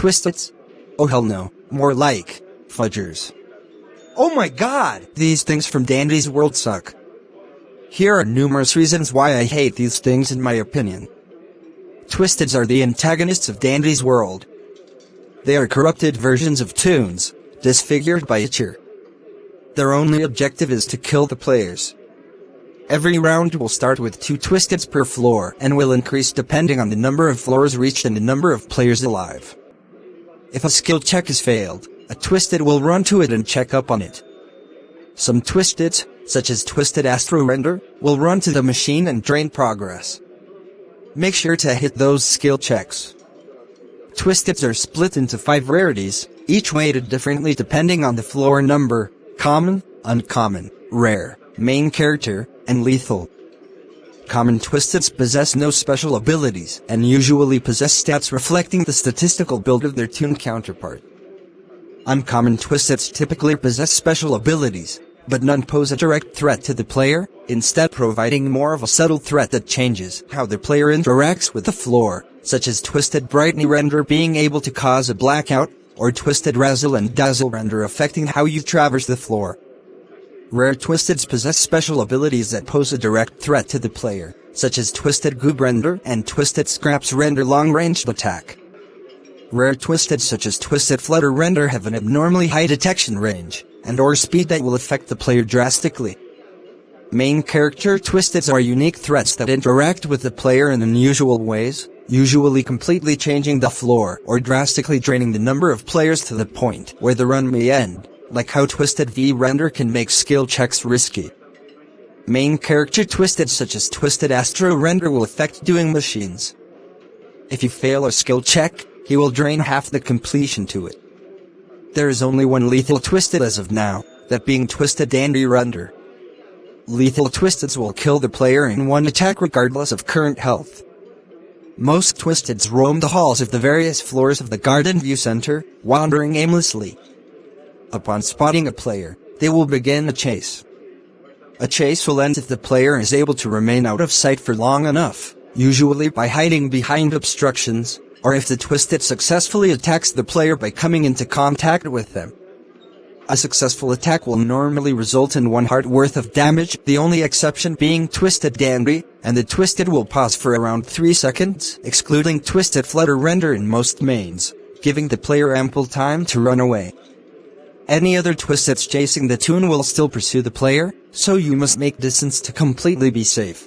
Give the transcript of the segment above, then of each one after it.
twisteds? Oh hell no, more like fudgers. Oh my god, these things from Dandy's world suck. Here are numerous reasons why I hate these things in my opinion. Twisteds are the antagonists of Dandy's world. They are corrupted versions of toons, disfigured by Itcher. Their only objective is to kill the players. Every round will start with 2 twisteds per floor and will increase depending on the number of floors reached and the number of players alive. If a skill check is failed, a twisted will run to it and check up on it. Some twisteds, such as Twisted Astro Render, will run to the machine and drain progress. Make sure to hit those skill checks. Twisteds are split into 5 rarities, each weighted differently depending on the floor number: common, uncommon, rare, main character, and lethal. Common twisteds possess no special abilities and usually possess stats reflecting the statistical build of their toon counterpart. Uncommon twisteds typically possess special abilities, but none pose a direct threat to the player, instead providing more of a subtle threat that changes how the player interacts with the floor, such as Twisted Brightney Render being able to cause a blackout, or Twisted Razzle and Dazzle Render affecting how you traverse the floor. Rare twisteds possess special abilities that pose a direct threat to the player, such as Twisted Goob Render and Twisted Scraps Render long-ranged attack. Rare twisteds such as Twisted Flutter Render have an abnormally high detection range, and/or speed that will affect the player drastically. Main character twisteds are unique threats that interact with the player in unusual ways, usually completely changing the floor or drastically draining the number of players to the point where the run may end, like how Twisted V Render can make skill checks risky. Main character twisteds such as Twisted Astro Render will affect doing machines. If you fail a skill check, he will drain half the completion to it. There is only one lethal twisted as of now, that being Twisted Dandy Render. Lethal twisteds will kill the player in one attack regardless of current health. Most twisteds roam the halls of the various floors of the Garden View Center, wandering aimlessly. Upon spotting a player, they will begin a chase. A chase will end if the player is able to remain out of sight for long enough, usually by hiding behind obstructions, or if the twisted successfully attacks the player by coming into contact with them. A successful attack will normally result in 1 heart worth of damage, the only exception being Twisted Dandy, and the twisted will pause for around 3 seconds, excluding Twisted Flutter Render in most mains, giving the player ample time to run away. Any other twisteds chasing the toon will still pursue the player, so you must make distance to completely be safe.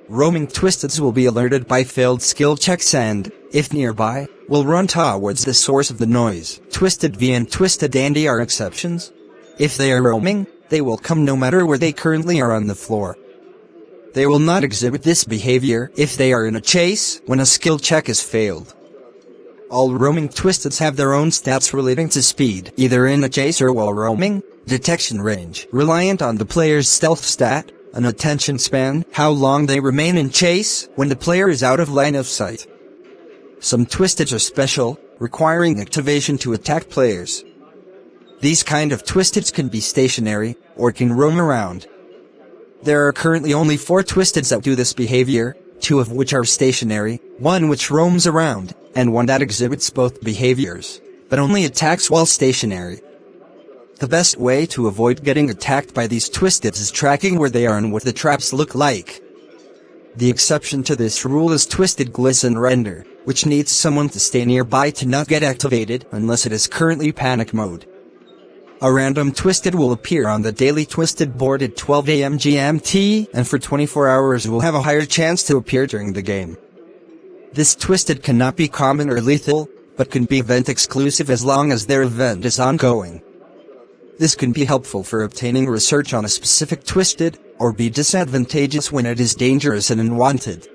Roaming twisteds will be alerted by failed skill checks and, if nearby, will run towards the source of the noise. Twisted V and Twisted Dandy are exceptions. If they are roaming, they will come no matter where they currently are on the floor. They will not exhibit this behavior if they are in a chase when a skill check is failed. All roaming twisteds have their own stats relating to speed, either in a chase or while roaming, detection range, reliant on the player's stealth stat, an attention span, how long they remain in chase when the player is out of line of sight. Some twisteds are special, requiring activation to attack players. These kind of twisteds can be stationary, or can roam around. There are currently only 4 twisteds that do this behavior, 2 of which are stationary, 1 which roams around, and 1 that exhibits both behaviors, but only attacks while stationary. The best way to avoid getting attacked by these twisteds is tracking where they are and what the traps look like. The exception to this rule is Twisted Glisten Render, which needs someone to stay nearby to not get activated unless it is currently panic mode. A random twisted will appear on the daily twisted board at 12 AM GMT, and for 24 hours will have a higher chance to appear during the game. This twisted cannot be common or lethal, but can be event exclusive as long as their event is ongoing. This can be helpful for obtaining research on a specific twisted, or be disadvantageous when it is dangerous and unwanted.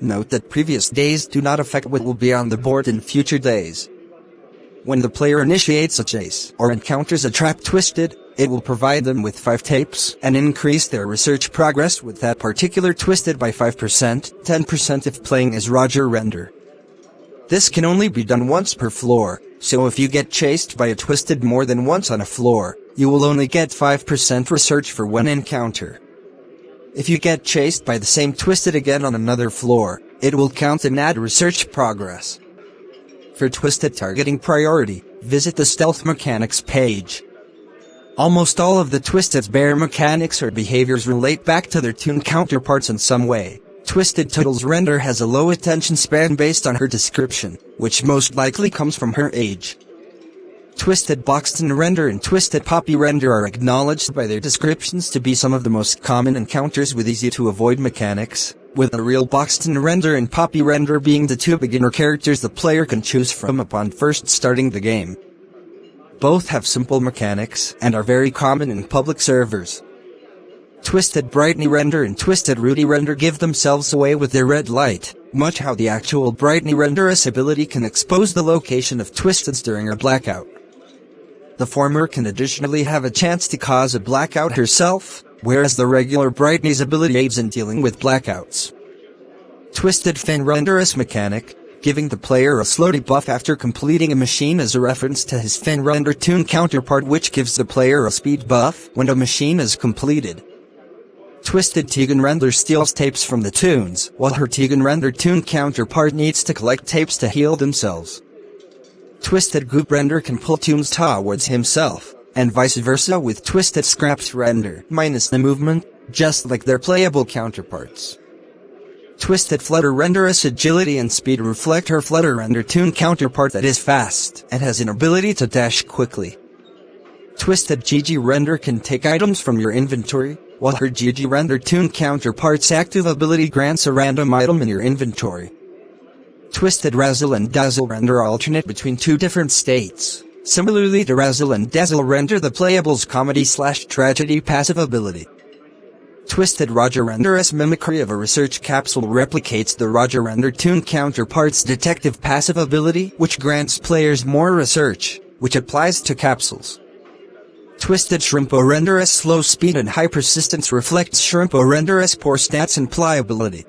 Note that previous days do not affect what will be on the board in future days. When the player initiates a chase or encounters a trap twisted, it will provide them with 5 tapes and increase their research progress with that particular twisted by 5%, 10% if playing as Roger Render. This can only be done once per floor, so if you get chased by a twisted more than once on a floor, you will only get 5% research for one encounter. If you get chased by the same twisted again on another floor, it will count and add research progress. For Twisted targeting priority, visit the Stealth Mechanics page. Almost all of the Twisted's bare mechanics or behaviors relate back to their toon counterparts in some way. Twisted Toodle's render has a low attention span based on her description, which most likely comes from her age. Twisted Boxton Render and Twisted Poppy Render are acknowledged by their descriptions to be some of the most common encounters with easy-to-avoid mechanics, with the real Boxton Render and Poppy Render being the two beginner characters the player can choose from upon first starting the game. Both have simple mechanics and are very common in public servers. Twisted Brightney Render and Twisted Rudy Render give themselves away with their red light, much how the actual Brightney Render's ability can expose the location of Twisteds during a blackout. The former can additionally have a chance to cause a blackout herself, whereas the regular Brightney's ability aids in dealing with blackouts. Twisted Fin Render's mechanic, giving the player a slow debuff after completing a machine is a reference to his Fin Render toon counterpart which gives the player a speed buff when a machine is completed. Twisted Tegan Render steals tapes from the toons, while her Tegan Render toon counterpart needs to collect tapes to heal themselves. Twisted Goop Render can pull toons towards himself, and vice versa with Twisted Scraps Render, minus the movement, just like their playable counterparts. Twisted Flutter Render's agility and speed reflect her Flutter Render toon counterpart that is fast, and has an ability to dash quickly. Twisted Gigi Render can take items from your inventory, while her Gigi Render toon counterpart's active ability grants a random item in your inventory. Twisted Razzle and Dazzle Render alternate between two different states. Similarly to Razzle and Dazzle Render the playable's comedy/tragedy passive ability. Twisted Roger Render's mimicry of a research capsule replicates the Roger Render toon counterpart's detective passive ability, which grants players more research, which applies to capsules. Twisted Shrimpo Render's slow speed and high persistence reflects Shrimpo Render's poor stats and pliability.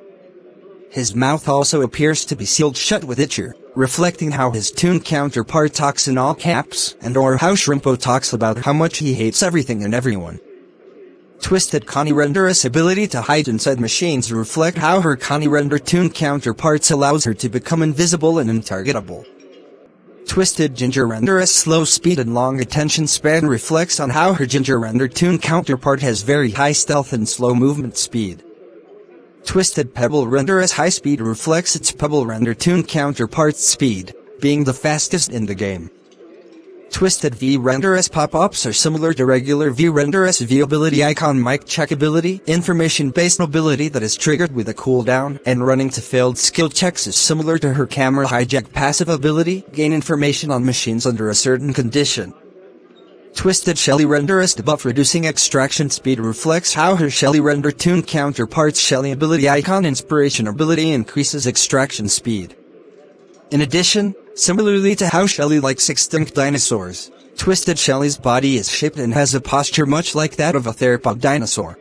His mouth also appears to be sealed shut with Itcher, reflecting how his toon counterpart talks in all caps, and/or how Shrimpo talks about how much he hates everything and everyone. Twisted Connie Render's ability to hide inside machines reflect how her Connie Render toon counterparts allows her to become invisible and untargetable. Twisted Ginger Render's slow speed and long attention span reflects on how her Ginger Render toon counterpart has very high stealth and slow movement speed. Twisted Pebble Render's high speed reflects its Pebble Render toon counterpart's speed, being the fastest in the game. Twisted V Render's pop-ups are similar to regular V Render's V ability icon mic check ability, information-based ability that is triggered with a cooldown, and running to failed skill checks is similar to her camera hijack passive ability, gain information on machines under a certain condition. Twisted Shelly Render's debuff reducing extraction speed reflects how her Shelly Render toon counterpart's Shelly ability icon inspiration ability increases extraction speed. In addition, similarly to how Shelly likes extinct dinosaurs, Twisted Shelly's body is shaped and has a posture much like that of a theropod dinosaur.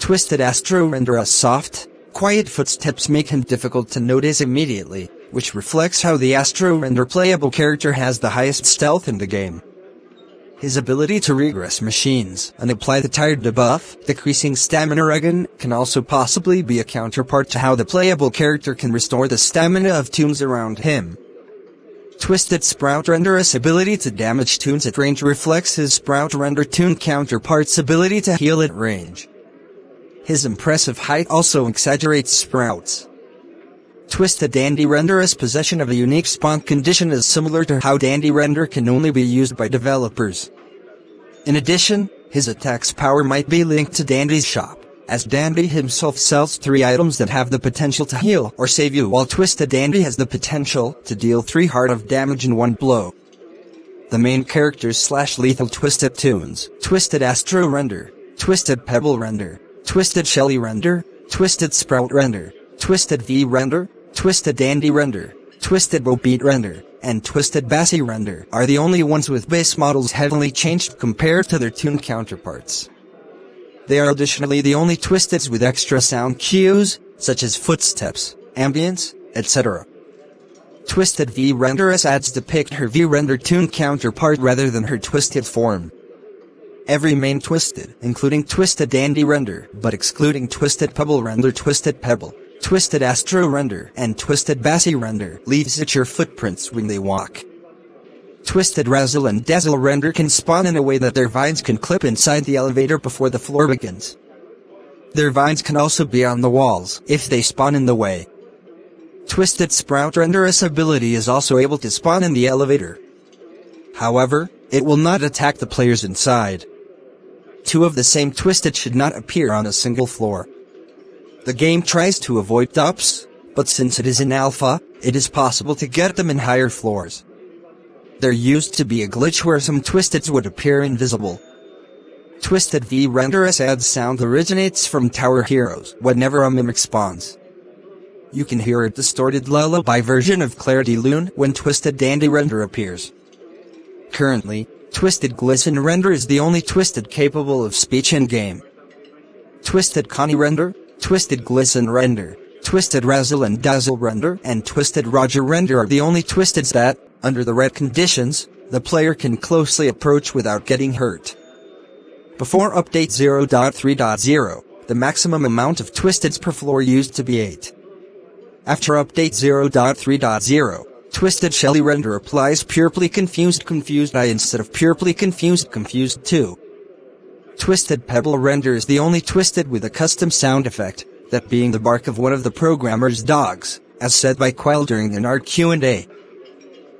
Twisted Astro Render's soft, quiet footsteps make him difficult to notice immediately, which reflects how the Astro Render playable character has the highest stealth in the game. His ability to regress machines and apply the tired debuff, decreasing stamina regen, can also possibly be a counterpart to how the playable character can restore the stamina of toons around him. Twisted Sprout Render's ability to damage toons at range reflects his Sprout Render toon counterpart's ability to heal at range. His impressive height also exaggerates Sprouts. Twisted Dandy Render's possession of a unique spawn condition is similar to how Dandy Render can only be used by developers. In addition, his attack's power might be linked to Dandy's shop, as Dandy himself sells 3 items that have the potential to heal or save you, while Twisted Dandy has the potential to deal 3 heart of damage in one blow. The main characters / lethal Twisted Toons, Twisted Astro Render, Twisted Pebble Render, Twisted Shelly Render, Twisted Sprout Render, Twisted V Render, Twisted Dandy Render, Twisted Bobeat Render, and Twisted Bassy Render are the only ones with base models heavily changed compared to their toon counterparts. They are additionally the only Twisteds with extra sound cues, such as footsteps, ambience, etc. Twisted V Render's ads depict her V Render toon counterpart rather than her twisted form. Every main Twisted, including Twisted Dandy Render, but excluding Twisted Pebble Render, Twisted Pebble, Twisted Astro Render and Twisted Bassy Render leaves at your footprints when they walk. Twisted Razzle and Dazzle Render can spawn in a way that their vines can clip inside the elevator before the floor begins. Their vines can also be on the walls if they spawn in the way. Twisted Sprout Render's ability is also able to spawn in the elevator. However, it will not attack the players inside. Two of the same Twisted should not appear on a single floor. The game tries to avoid dupes, but since it is in alpha, it is possible to get them in higher floors. There used to be a glitch where some Twisteds would appear invisible. Twisted V Render's ad sound originates from Tower Heroes whenever a mimic spawns. You can hear a distorted lullaby version of Claire de Lune when Twisted Dandy Render appears. Currently, Twisted Glisten Render is the only Twisted capable of speech in-game. Twisted Connie Render, Twisted Glisten Render, Twisted Razzle and Dazzle Render, and Twisted Roger Render are the only Twisteds that, under the right conditions, the player can closely approach without getting hurt. Before Update 0.3.0, the maximum amount of Twisteds per floor used to be 8. After Update 0.3.0, Twisted Shelly Render applies Purely Confused I instead of Purely Confused 2. Twisted Pebble Render is the only Twisted with a custom sound effect, that being the bark of one of the programmer's dogs, as said by Quail during an art Q&A.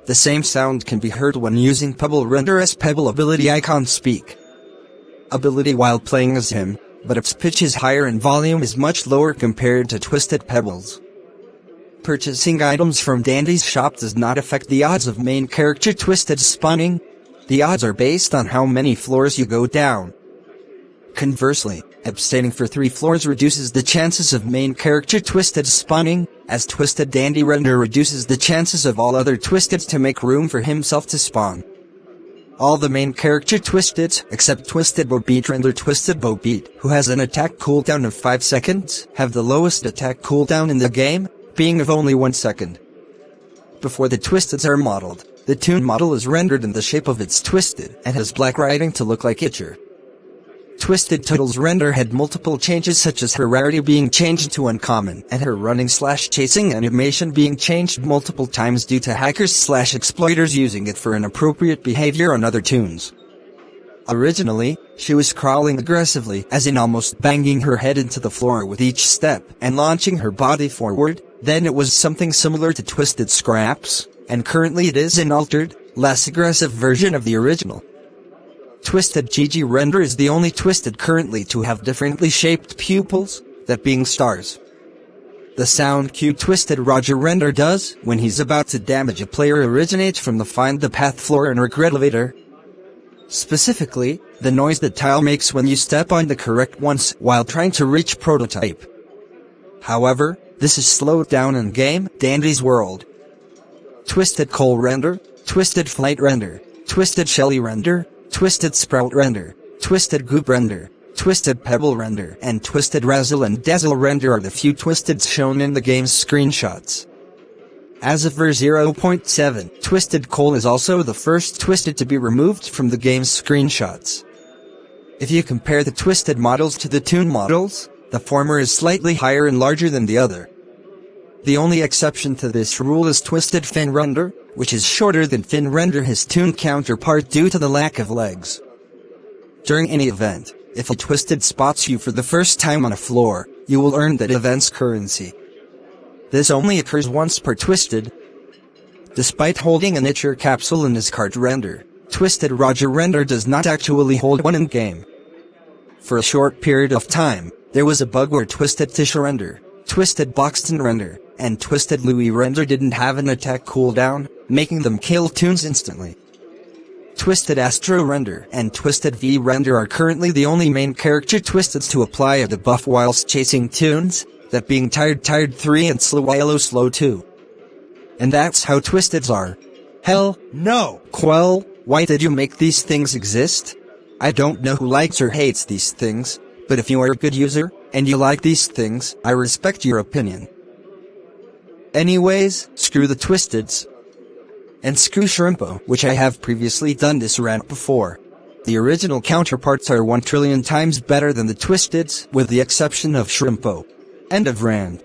The same sound can be heard when using Pebble Render's Pebble ability icon speak. Ability while playing as him, but its pitch is higher and volume is much lower compared to Twisted Pebbles. Purchasing items from Dandy's shop does not affect the odds of main character Twisted spawning. The odds are based on how many floors you go down. Conversely, abstaining for 3 floors reduces the chances of main character Twisted spawning, as Twisted Dandy Render reduces the chances of all other Twisteds to make room for himself to spawn. All the main character Twisteds, except Twisted Bo Beat Render Twisted Bo Beat, who has an attack cooldown of 5 seconds, have the lowest attack cooldown in the game, being of only 1 second. Before the Twisteds are modeled, the Toon model is rendered in the shape of its Twisted and has black writing to look like Itcher. Twisted Toadle's render had multiple changes such as her rarity being changed to uncommon and her running/chasing animation being changed multiple times due to hackers/exploiters using it for inappropriate behavior on other toons. Originally, she was crawling aggressively, as in almost banging her head into the floor with each step and launching her body forward. Then it was something similar to Twisted Scraps, and currently it is an altered, less aggressive version of the original. Twisted GG Render is the only Twisted currently to have differently shaped pupils, that being stars. The sound cue Twisted Roger Render does when he's about to damage a player originates from the Find the Path floor in Regret elevator. Specifically, the noise that tile makes when you step on the correct ones while trying to reach prototype. However, this is slowed down in game Dandy's World. Twisted Coal Render, Twisted Flight Render, Twisted Shelly Render, Twisted Sprout Render, Twisted Goop Render, Twisted Pebble Render, and Twisted Razzle and Dazzle Render are the few Twisteds shown in the game's screenshots. As of ver 0.7, Twisted Coal is also the first Twisted to be removed from the game's screenshots. If you compare the Twisted models to the Toon models, the former is slightly higher and larger than the other. The only exception to this rule is Twisted Fin Render, which is shorter than Fin Render his Toon counterpart due to the lack of legs. During any event, if a Twisted spots you for the first time on a floor, you will earn that event's currency. This only occurs once per Twisted. Despite holding an Itcher capsule in his card render, Twisted Roger Render does not actually hold one in-game. For a short period of time, there was a bug where Twisted Tisha Render, Twisted Boxton Render, and Twisted Louie Render didn't have an attack cooldown, making them kill toons instantly. Twisted Astro Render and Twisted V Render are currently the only main character Twisteds to apply a debuff whilst chasing toons, that being Tired 3 and Slow 2. And that's how Twisteds are. Hell no! Quell, why did you make these things exist? I don't know who likes or hates these things, but if you are a good user, and you like these things, I respect your opinion. Anyways, screw the Twisteds. And screw Shrimpo, which I have previously done this rant before. The original counterparts are 1 trillion times better than the Twisteds, with the exception of Shrimpo. End of rant.